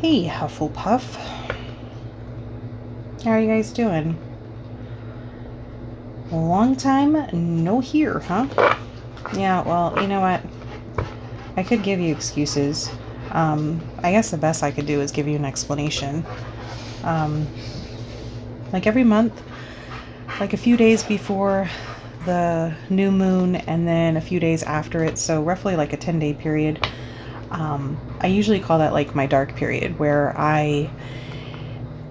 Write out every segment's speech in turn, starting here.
Hey, Hufflepuff. How are you guys doing? Long time no hear, huh? Yeah, well, you know what? I could give you excuses. I guess the best I could do is give you an explanation. Like every month, like a few days before the new moon and then a few days after it, so roughly like a 10-day period, I usually call that like my dark period, where I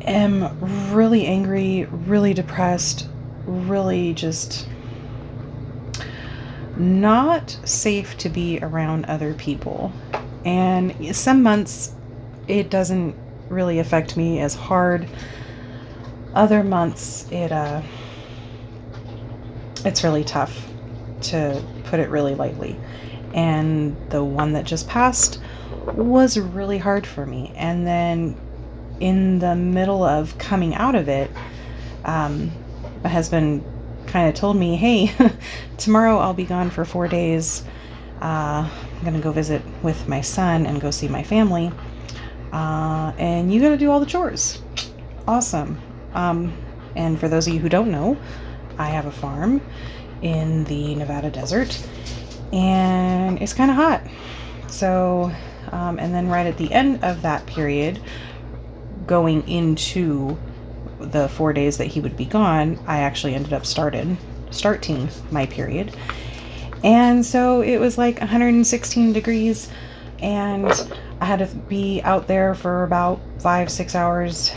am really angry, really depressed, really just not safe to be around other people. And some months it doesn't really affect me as hard. Other months it's really tough, to put it really lightly. And the one that just passed was really hard for me. And then in the middle of coming out of it, my husband kind of told me, hey, tomorrow I'll be gone for 4 days. I'm going to go visit with my son and go see my family. And you got to do all the chores. Awesome. And for those of you who don't know, I have a farm in the Nevada desert, and it's kind of hot. So, and then right at the end of that period, going into the 4 days that he would be gone, I actually ended up starting my period. And so it was like 116 degrees, and I had to be out there for about 5-6 hours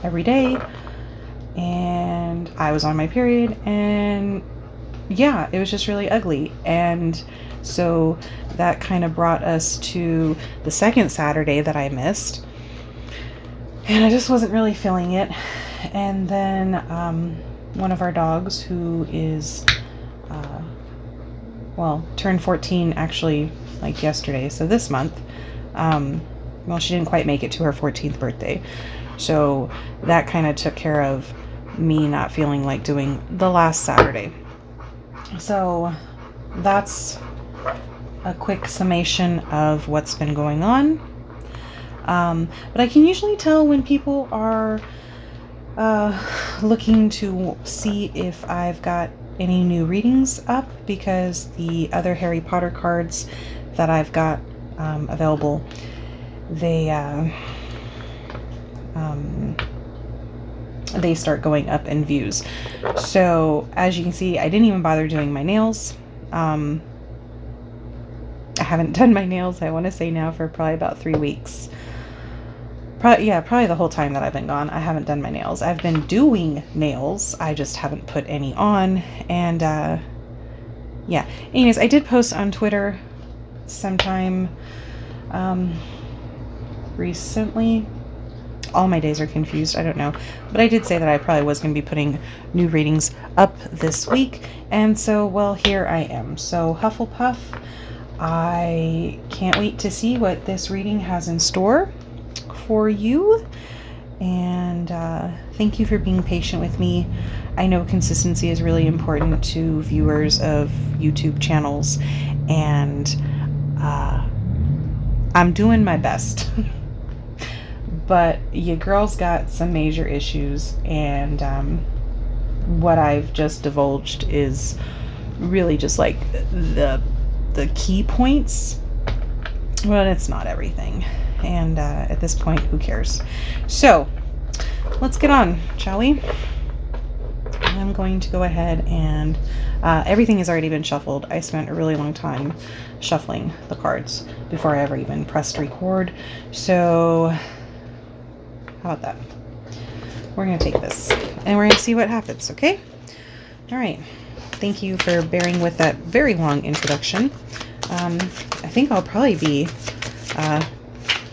every day. And I was on my period, and yeah, it was just really ugly. And so that kind of brought us to the second Saturday that I missed, and I just wasn't really feeling it. And then one of our dogs, who is turned 14 actually like yesterday, so this month, she didn't quite make it to her 14th birthday, so that kind of took care of me not feeling like doing the last Saturday. So that's a quick summation of what's been going on. But I can usually tell when people are looking to see if I've got any new readings up, because the other Harry Potter cards that I've got available, they start going up in views. So as you can see, I didn't even bother doing my nails. I haven't done my nails, I want to say now, for probably about 3 weeks. Probably the whole time that I've been gone, I haven't done my nails. I've been doing nails, I just haven't put any on. And yeah, anyways, I did post on Twitter sometime recently. All my days are confused, I don't know, but I did say that I probably was going to be putting new readings up this week, and so, well, here I am. So Hufflepuff, I can't wait to see what this reading has in store for you, and thank you for being patient with me. I know consistency is really important to viewers of YouTube channels, and I'm doing my best. But your girl's got some major issues, and what I've just divulged is really just like the key points. Well, it's not everything, and at this point, who cares? So let's get on, shall we? I'm going to go ahead and everything has already been shuffled. I spent a really long time shuffling the cards before I ever even pressed record. So how about that? We're going to take this and we're going to see what happens, okay? All right. Thank you for bearing with that very long introduction. I think I'll probably be...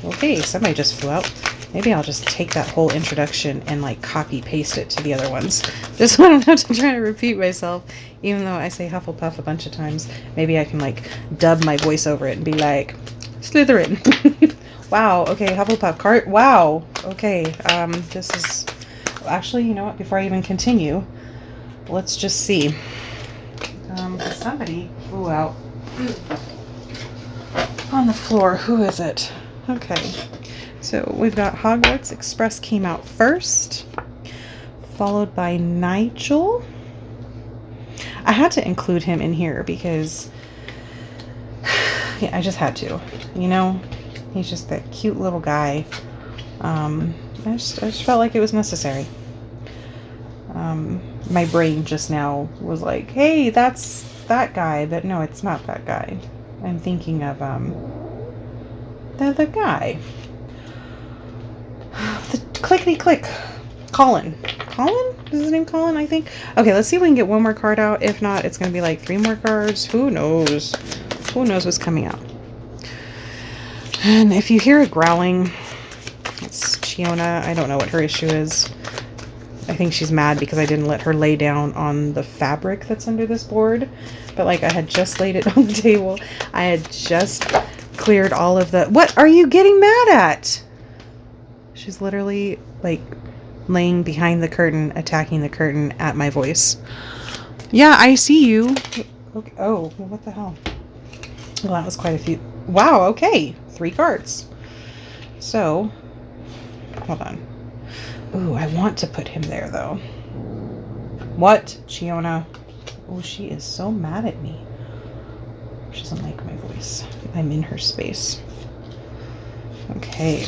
okay, somebody just flew out. Maybe I'll just take that whole introduction and like copy paste it to the other ones. Just so I don't have to try to repeat myself, even though I say Hufflepuff a bunch of times. Maybe I can like dub my voice over it and be like, Slytherin. Wow, okay, Hufflepuff card. Wow, okay, this is... Actually, you know what, before I even continue, let's just see. Somebody flew out on the floor. Who is it? Okay, So we've got Hogwarts Express came out first, followed by Nigel. I had to include him in here because, yeah, I just had to. You know, he's just that cute little guy. I just felt like it was necessary. My brain just now was like, hey, that's that guy, but no, it's not that guy. I'm thinking of the guy. The clickety click. Colin. Colin? Is his name Colin, I think? Okay, let's see if we can get one more card out. If not, it's going to be like 3 more cards. Who knows? Who knows what's coming out? And if you hear a growling, it's Chiona. I don't know what her issue is. I think she's mad because I didn't let her lay down on the fabric that's under this board. But like I had just laid it on the table. I had just cleared all of the... What are you getting mad at? She's literally like laying behind the curtain, attacking the curtain at my voice. Yeah, I see you. Okay. Oh, what the hell? Well, that was quite a few. Wow, okay. 3 cards. So, hold on. Ooh, I want to put him there, though. What, Chiona? Oh, she is so mad at me. She doesn't like my voice. I'm in her space. Okay.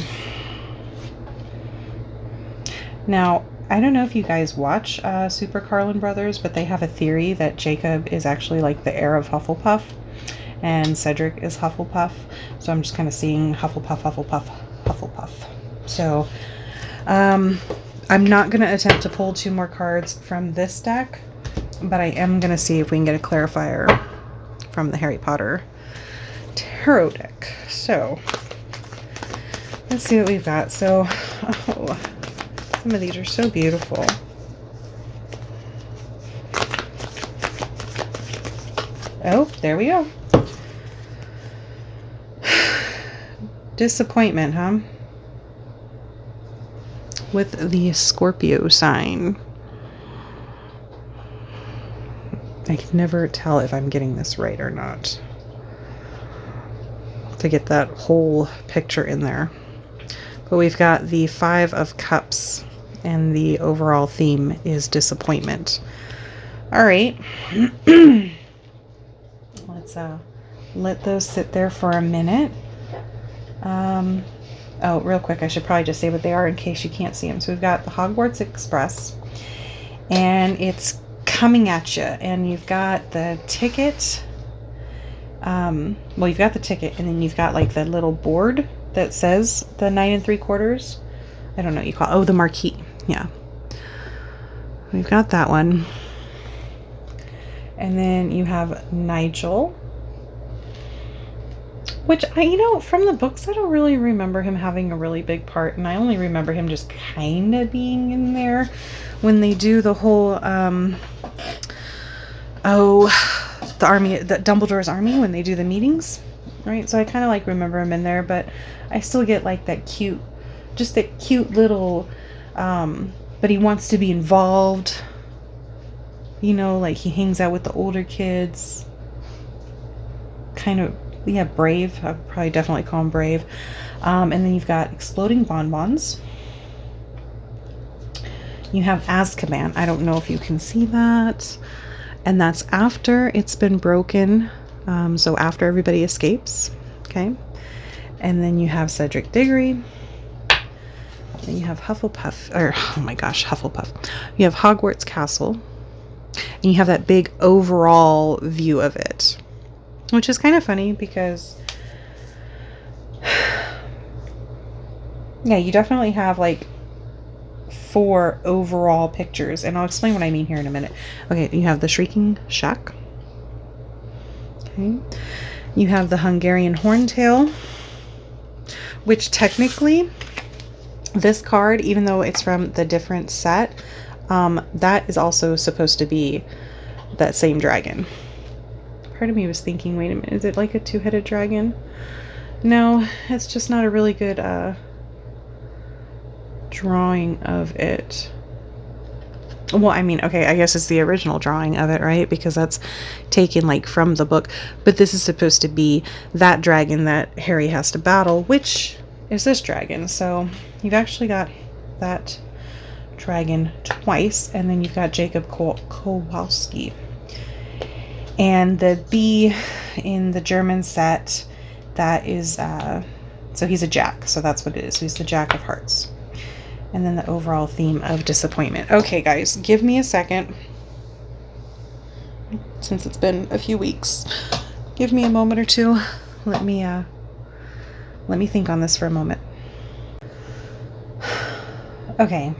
Now, I don't know if you guys watch Super Carlin Brothers, but they have a theory that Jacob is actually like the heir of Hufflepuff, and Cedric is Hufflepuff. So I'm just kind of seeing Hufflepuff, Hufflepuff, Hufflepuff. So, I'm not going to attempt to pull 2 more cards from this deck, but I am going to see if we can get a clarifier from the Harry Potter tarot deck. So, let's see what we've got. So, oh, some of these are so beautiful. Oh, there we go. Disappointment, huh? With the Scorpio sign. I can never tell if I'm getting this right or not. To get that whole picture in there. But we've got the 5 of Cups, and the overall theme is disappointment. Alright. Let's let those sit there for a minute. Oh, real quick, I should probably just say what they are in case you can't see them. So we've got the Hogwarts Express, and it's coming at you, and you've got the ticket. Well, you've got the ticket, and then you've got like the little board that says the 9 3/4. I don't know what you call it. Oh, the marquee. Yeah. We've got that one. And then you have Nigel. Which, from the books, I don't really remember him having a really big part. And I only remember him just kind of being in there when they do the whole, the Dumbledore's army, when they do the meetings. Right? So I kind of like remember him in there, but I still get like that cute little, but he wants to be involved. Like he hangs out with the older kids. Kind of, yeah, brave. I'd probably definitely call him brave. And then you've got exploding bonbons. You have Azkaban. I don't know if you can see that. And that's after it's been broken. So after everybody escapes. Okay. And then you have Cedric Diggory. Then you have Hufflepuff. You have Hogwarts Castle. And you have that big overall view of it. Which is kind of funny because, yeah, you definitely have like 4 overall pictures. And I'll explain what I mean here in a minute. Okay, you have the Shrieking Shack. Okay. You have the Hungarian Horntail. Which technically, this card, even though it's from the different set, that is also supposed to be that same dragon. Part of me was thinking, wait a minute, is it like a 2-headed dragon? No, it's just not a really good drawing of it. Well, I mean, okay, I guess it's the original drawing of it, right? Because that's taken like from the book. But this is supposed to be that dragon that Harry has to battle, which is this dragon. So you've actually got that dragon twice, and then you've got Jacob Kowalski. And the B in the German set, that is, so he's a Jack, so that's what it is. So he's the Jack of Hearts. And then the overall theme of disappointment. Okay, guys, give me a second. Since it's been a few weeks, give me a moment or two. Let me think on this for a moment. Okay.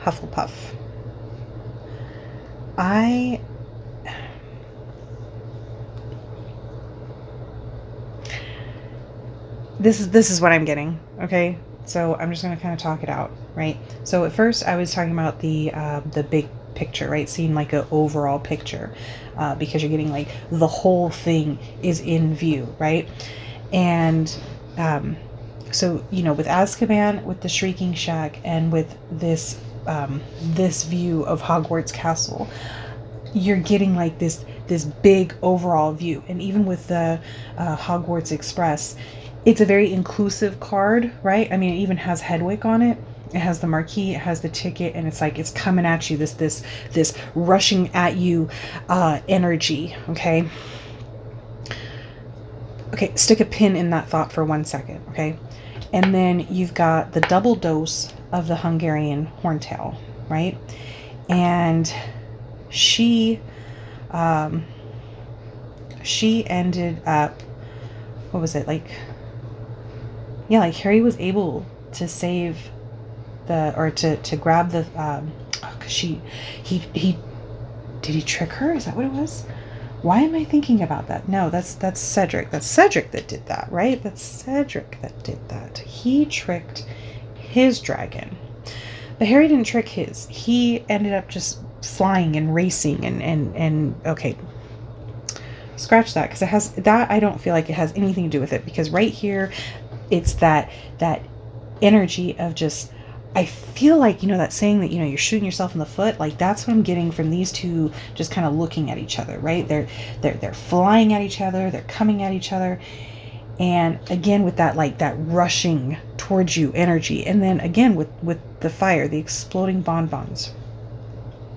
Hufflepuff. This is what I'm getting, okay? So I'm just going to kind of talk it out, right? So at first I was talking about the big picture, right? Seeing like an overall picture, because you're getting like the whole thing is in view, right? And so, you know, with Azkaban, with the Shrieking Shack, and with this view of Hogwarts Castle, you're getting like this big overall view. And even with the Hogwarts Express, it's a very inclusive card, right? I mean, it even has Hedwig on it. It has the marquee, it has the ticket, and it's like it's coming at you, this rushing at you energy, okay? Okay, stick a pin in that thought for 1 second, okay? And then you've got the double dose of the Hungarian Horntail, right? And she ended up, what was it, like, yeah, like Harry was able to save to grab the, cause he did he trick her? Is that what it was? Why am I thinking about that? No, that's Cedric. That's Cedric that did that, right? That's Cedric that did that. He tricked his dragon. But Harry didn't trick his. He ended up just flying and racing and okay. Scratch that, because it has that. I don't feel like it has anything to do with it, because right here it's that energy of just, I feel like, you know, that saying that, you know, you're shooting yourself in the foot, like that's what I'm getting from these two just kind of looking at each other, right? They're flying at each other, they're coming at each other. And again, with that, like that rushing towards you energy. And then again, with the fire, the exploding bonbons.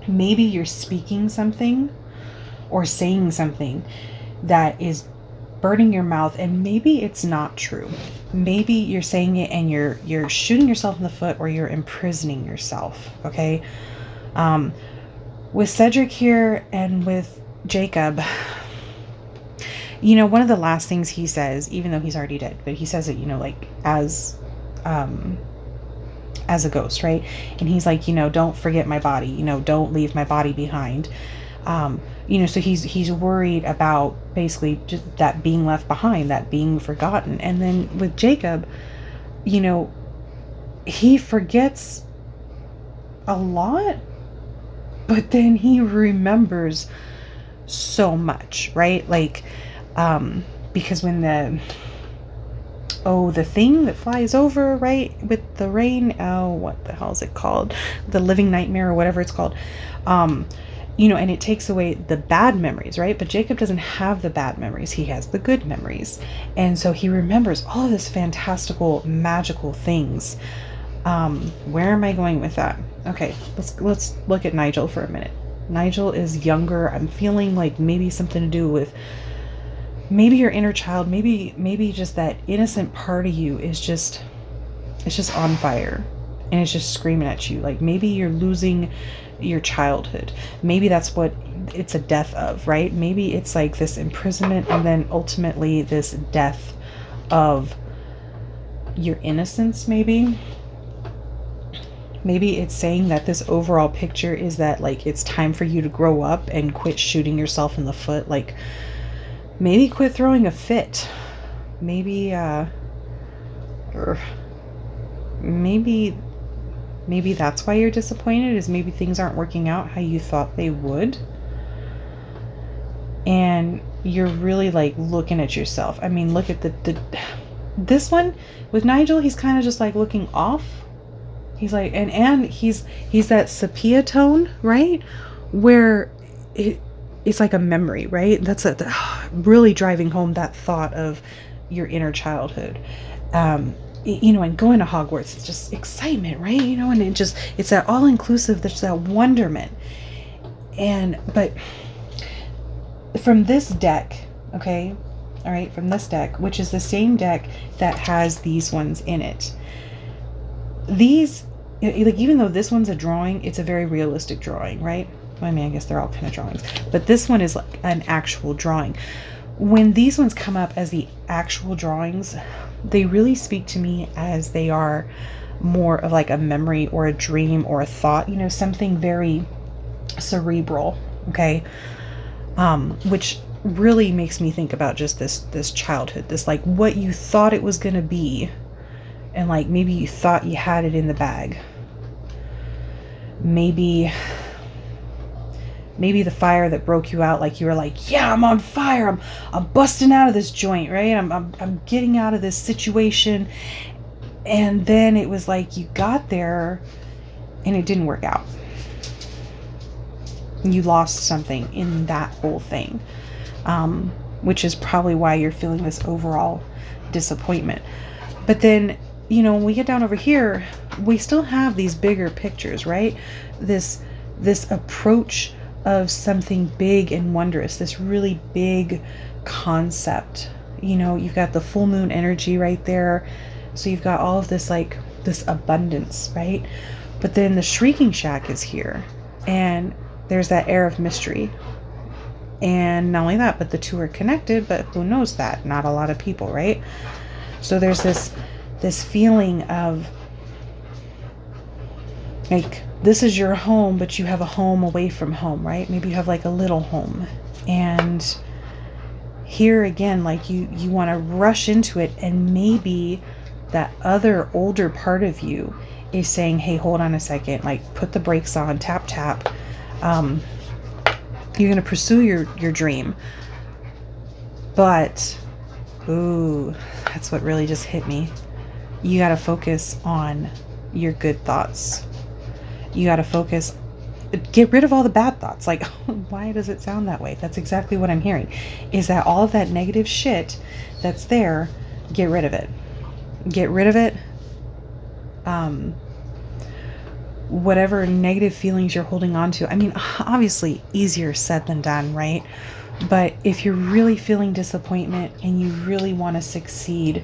Maybe you're speaking something or saying something that is burning your mouth, and maybe it's not true. Maybe you're saying it and you're shooting yourself in the foot, or you're imprisoning yourself, okay? With Cedric here and with Jacob, you know, one of the last things he says, even though he's already dead, but he says it, you know, like as a ghost, right? And he's like, you know, don't forget my body, you know, don't leave my body behind. You know, so he's worried about basically just that being left behind, that being forgotten. And then with Jacob, you know, he forgets a lot, but then he remembers so much, right? Like, because when the thing that flies over, right, with the rain, what the hell is it called? The Living Nightmare or whatever it's called. You know, and it takes away the bad memories, right? But Jacob doesn't have the bad memories. He has the good memories. And so he remembers all of this fantastical, magical things. Where am I going with that? Okay, let's look at Nigel for a minute. Nigel is younger. I'm feeling like maybe something to do with maybe your inner child, maybe just that innocent part of you is just, it's just on fire. And it's just screaming at you. Like maybe you're losing your childhood. Maybe that's what it's a death of, right? Maybe it's like this imprisonment and then ultimately this death of your innocence, maybe. Maybe it's saying that this overall picture is that like it's time for you to grow up and quit shooting yourself in the foot. Like maybe quit throwing a fit. Maybe maybe that's why you're disappointed, is maybe things aren't working out how you thought they would. And you're really like looking at yourself. I mean, look at this one with Nigel, he's kind of just like looking off. He's like, and he's that sepia tone, right? Where it's like a memory, right? That's really driving home that thought of, your inner childhood. And going to Hogwarts, it's just excitement, right? And it's that all-inclusive, there's that wonderment. But from this deck, okay, all right, from this deck, which is the same deck that has these ones in it, these, like, even though this one's a drawing, it's a very realistic drawing, right? I mean, I guess they're all kind of drawings, but this one is like an actual drawing. When these ones come up as the actual drawings, they really speak to me as they are more of like a memory or a dream or a thought, something very cerebral, okay? Which really makes me think about just this childhood, this like what you thought it was going to be, and like maybe you thought you had it in the bag. Maybe the fire that broke you out, like you were like, yeah, I'm on fire, I'm busting out of this joint, right? I'm getting out of this situation. And then it was like you got there and it didn't work out. You lost something in that whole thing, which is probably why you're feeling this overall disappointment. But then, when we get down over here, we still have these bigger pictures, right? This approach of something big and wondrous, this really big concept. You've got the full moon energy right there. So you've got all of this, like this abundance, right? But then the Shrieking Shack is here, and there's that air of mystery. And not only that, but the two are connected, but who knows that? Not a lot of people, right? So there's this feeling of like, this is your home, but you have a home away from home, right? Maybe you have like a little home. And here again, like you want to rush into it, and maybe that other older part of you is saying, hey, hold on a second, like put the brakes on, tap, tap. You're going to pursue your dream. But, ooh, that's what really just hit me. You got to focus on your good thoughts. You got to focus, get rid of all the bad thoughts. Like, why does it sound that way? That's exactly what I'm hearing. Is that all of that negative shit that's there, get rid of it. Get rid of it. Whatever negative feelings you're holding on to. I mean, obviously easier said than done, right? But if you're really feeling disappointment and you really want to succeed,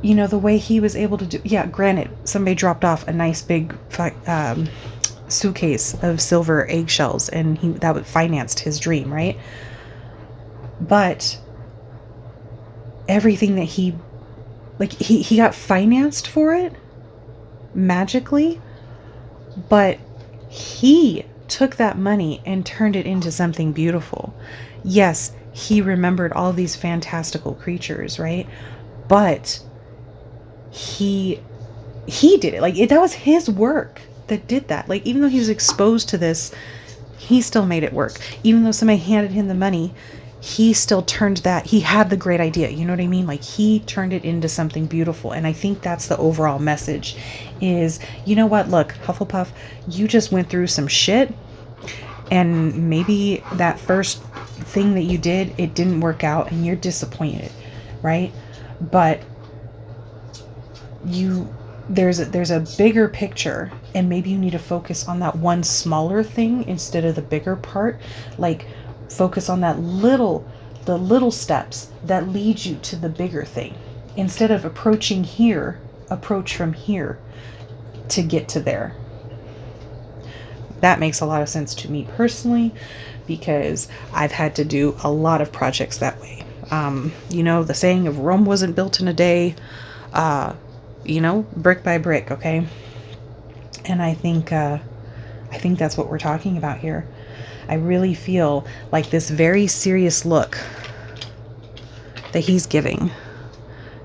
the way he was able to do, yeah, granted, somebody dropped off a nice big suitcase of silver eggshells, and that would financed his dream, right? But everything that he got financed for it magically, but he took that money and turned it into something beautiful. Yes, he remembered all these fantastical creatures, right? But he did it. Like, that was his work that did that. Like, even though he was exposed to this, he still made it work. Even though somebody handed him the money, he still turned that. He had the great idea. You know what I mean? Like, he turned it into something beautiful. And I think that's the overall message is, you know what? Look, Hufflepuff, you just went through some shit. And maybe that first thing that you did, it didn't work out and you're disappointed, right? But there's a bigger picture, and maybe you need to focus on that one smaller thing instead of the bigger part. Like, focus on the little steps that lead you to the bigger thing. Instead of approaching here, approach from here to get to there. That makes a lot of sense to me personally, because I've had to do a lot of projects that way. The saying of Rome wasn't built in a day, brick by brick, okay? And I think that's what we're talking about here. I really feel like this very serious look that he's giving.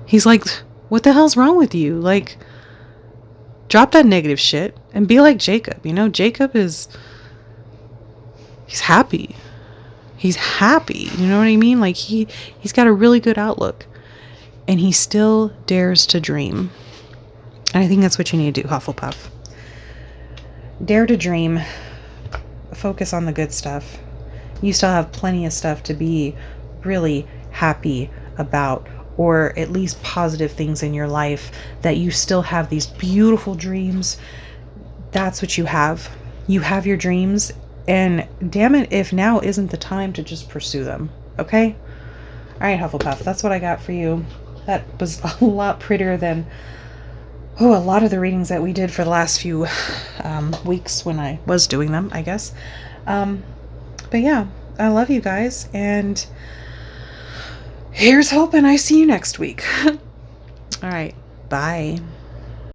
He's like, what the hell's wrong with you? Like, drop that negative shit and be like Jacob. Jacob he's happy. He's happy. You know what I mean? Like, he's got a really good outlook, and he still dares to dream. And I think that's what you need to do, Hufflepuff. Dare to dream. Focus on the good stuff. You still have plenty of stuff to be really happy about, or at least positive things in your life, that you still have these beautiful dreams. That's what you have. You have your dreams, and damn it if now isn't the time to just pursue them. Okay? All right, Hufflepuff, that's what I got for you. That was a lot prettier than a lot of the readings that we did for the last few weeks when I was doing them, I guess. But yeah, I love you guys, and here's hoping I see you next week. All right, bye.